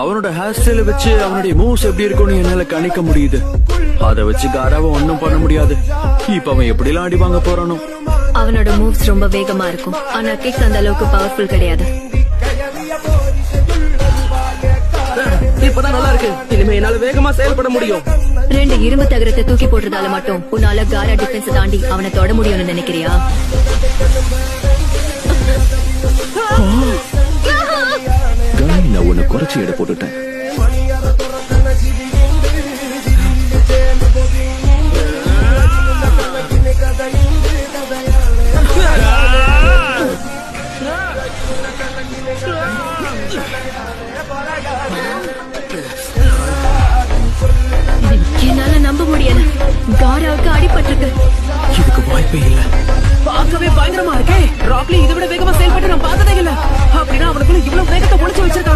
அவனோட ஹேர் ஸ்டைல வச்சு அவனுடைய மூவ்ஸ் எப்படி இருக்கும்னு என்னால கணிக்க முடியுது. அத வச்சு காராவை ஒண்ணும் பண்ண முடியாது. இப்ப அவன் எப்படிலாம் அடி வாங்க போறானோ. அவனோட மூவ்ஸ் ரொம்ப வேகமா இருக்கும், ஆனா கிக் அந்த அளவுக்கு பவர்ஃபுல் கிடையாது. இப்பதான் நல்லா இருக்கு. இனிமே என்னால வேகமா செயல்பட முடியும். 2 இரும்பு தகரத்தை தூக்கி போடுறதால மட்டும் உன்னால காரா டிஃபென்ஸ் தாண்டி அவனை தொட முடியும்னு நினைக்கிறியா? கனி, நான் உன்னை குறைச்சி எடை போட்டுட்டேன். என்னால நம்ப முடியல, காராவுக்கு அடிபட்டிருக்கு. இதுக்கு வாய்ப்பே இல்ல. பார்க்கவே பயங்கரமா இருக்கே. ராக்லி இதை விட வேகமா செயல்பட்டு நான் பார்த்ததே இல்ல. அப்படின்னா அவனுக்குள்ள இவ்வளவு வேகத்தை ஒளிச்சு வச்சிருக்காங்க.